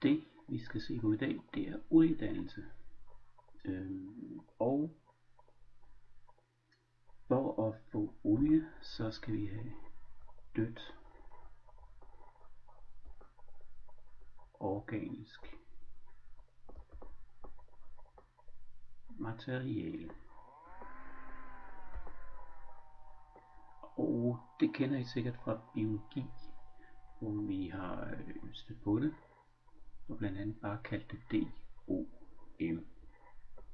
Det vi skal se på i dag, det er oliedannelse. Og for at få olie, så skal vi have dødt organisk materiale. Og det kender I sikkert fra biologi, hvor vi har stødt på det, og blandt andet bare kaldt det DOM,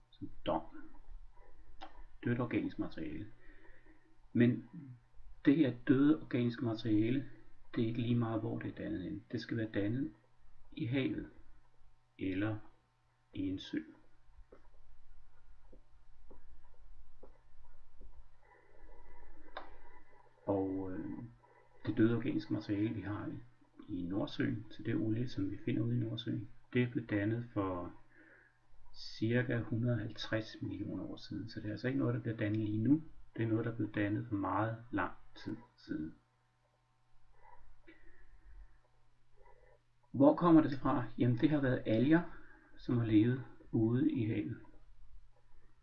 som DOM, dødt organisk materiale. Men det her døde organiske materiale, det er ikke lige meget hvor det er dannet hen. Det skal være dannet i havet eller i en sø. Og det døde organiske materiale vi har i Nordsøen, så det olie som vi finder ude i Nordsøen, det er blevet dannet for cirka 150 millioner år siden. Så det er altså ikke noget der bliver dannet lige nu. Det er noget der er blevet dannet for meget lang tid siden. Hvor kommer det fra? Jamen det har været alger, som har levet ude i havet.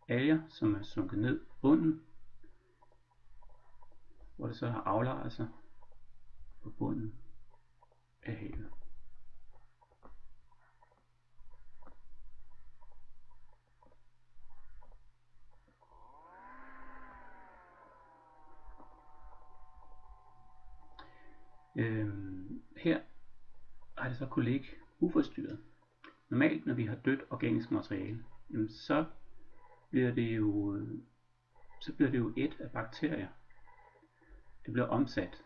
Alger, som er sunket ned bunden, hvor det så har aflejret sig på bunden af havet. Her har det så kunnet ligge uforstyrret. Normalt når vi har dødt organisk materiale, så bliver det jo et af bakterier. Det bliver omsat.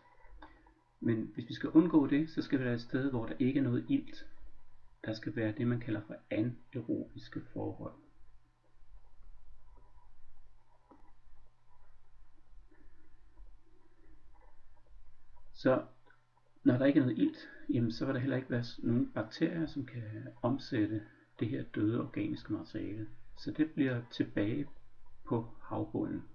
Men hvis vi skal undgå det, så skal det være et sted, hvor der ikke er noget ilt. Der skal være det man kalder for anaerobiske forhold. Så når der ikke er noget ilt, jamen så vil der heller ikke være nogen bakterier, som kan omsætte det her døde organiske materiale. Så det bliver tilbage på havbunden.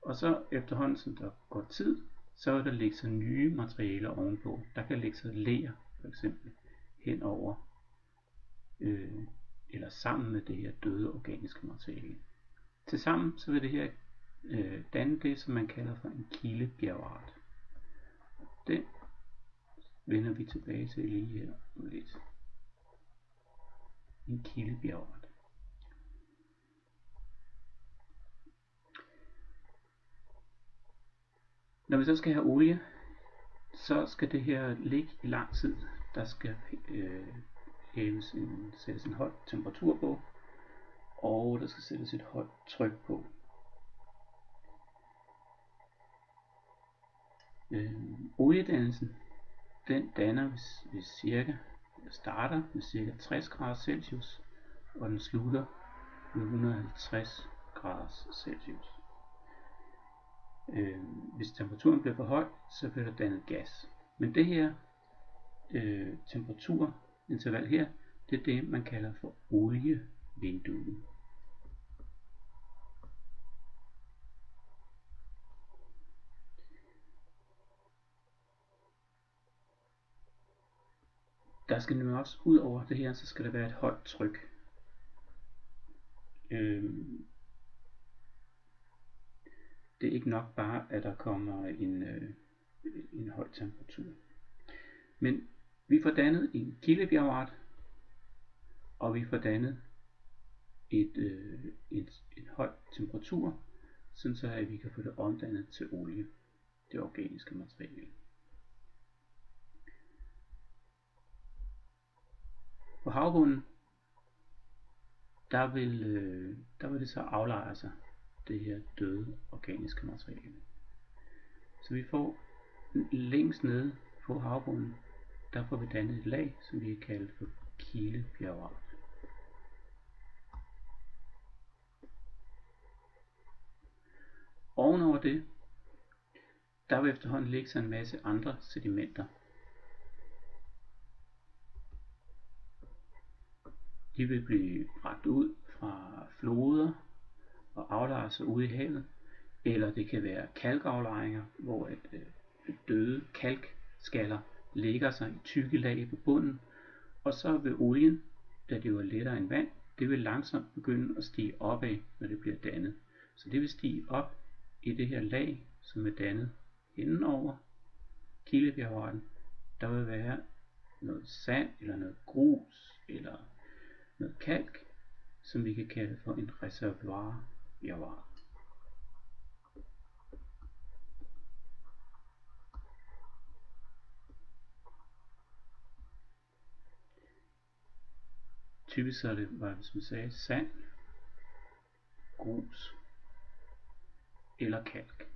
Og så efterhånden som der går tid, så vil der lægge sig nye materialer ovenpå. Der kan lægge sig ler for eksempel henover eller sammen med det her døde organiske materiale. Tilsammen så vil det her danne det som man kalder for en kildebjergart. Den vender vi tilbage til lige her om lidt. En kildebjergart. Når vi så skal have olie, så skal det her ligge i lang tid. Der skal sættes en høj temperatur på, og der skal sættes et højt tryk på. Oliedannelsen, den danner starter med cirka 60 grader Celsius, og den slutter ved 150 grader Celsius. Hvis temperaturen bliver for høj, så bliver der dannet gas. Men det her temperaturinterval her, det er det man kalder for olievinduet. Der skal nemlig også ud over det her, så skal der være et højt tryk. Det er ikke nok bare at der kommer en høj temperatur. Men vi får dannet en kildebjergart, og vi får dannet en høj temperatur, sådan så at vi kan få det omdannet til olie, det organiske materiale. På havbunden, der vil det så aflejre sig, det her døde organiske materiale. Så vi får længst nede på havbunden, der får vi dannet et lag, som vi kan kalde for kildebjergart. Ovenover det, der vil efterhånden ligge sig en masse andre sedimenter. De vil blive bragt ud fra floder og aflejre sig ude i havet, eller det kan være kalkaflejringer, hvor døde kalkskaller lægger sig i tykke lag på bunden, Og så vil olien, da det jo er lettere end vand, det vil langsomt begynde at stige opad, når det bliver dannet. Så det vil stige op i det her lag, som er dannet inden over kildebjergarten. Der vil være noget sand, eller noget grus, eller noget kalk, som vi kan kalde for en reservoirbjergart. Typisk så er det, hvis man sagde, sand, grus eller kalk.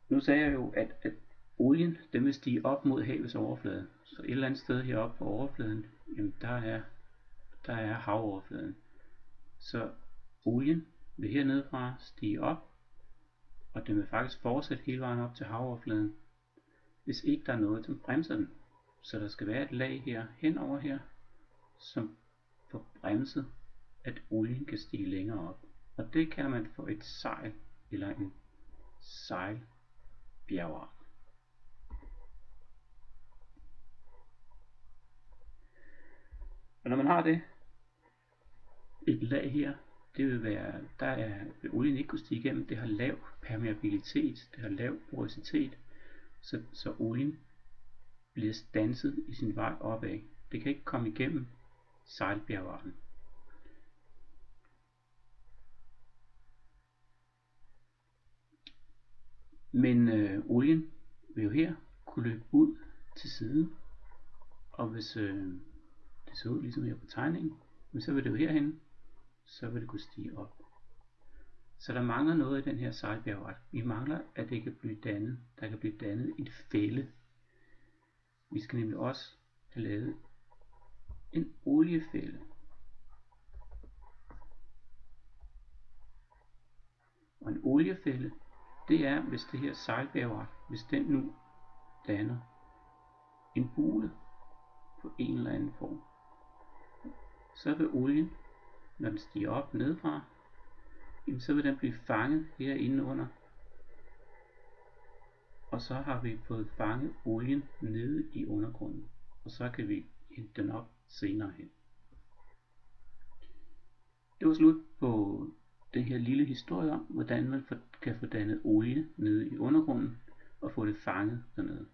Nu sagde jeg jo, at olien den vil stige op mod havets overflade. Så et eller andet sted heroppe på overfladen, jamen der er havoverfladen. Så olien vil hernede fra stige op, og den vil faktisk fortsætte hele vejen op til havoverfladen, hvis ikke der er noget, som bremser den. Så der skal være et lag her henover her, som får bremset, at olien kan stige længere op. Og det kalder man for et sejl eller en sejlbjergart. Og når man har det, et lag her, det vil være, vil olien ikke kunne stige igennem, det har lav permeabilitet, det har lav porositet, så olien bliver standset i sin vej opad. Det kan ikke komme igennem sejlbjergarten. Men olien vil jo her kunne løbe ud til siden, og hvis det ser ud ligesom her på tegningen, så vil det jo herhen, så vil det kunne stige op. Så der mangler noget i den her sejlbjergart. Vi mangler, at det kan blive dannet. Der kan blive dannet et fælde. Vi skal nemlig også have lavet en oliefælde. Og en oliefælde, det er, hvis det her sejlbjergart, hvis den nu danner en bule på en eller anden form, så vil olien, når den stiger op nedefra, så vil den blive fanget herinde under. Og så har vi fået fanget olien nede i undergrunden. Og så kan vi hente den op senere hen. Det var slut på den her lille historie om, hvordan man kan få dannet olie nede i undergrunden og få det fanget dernede.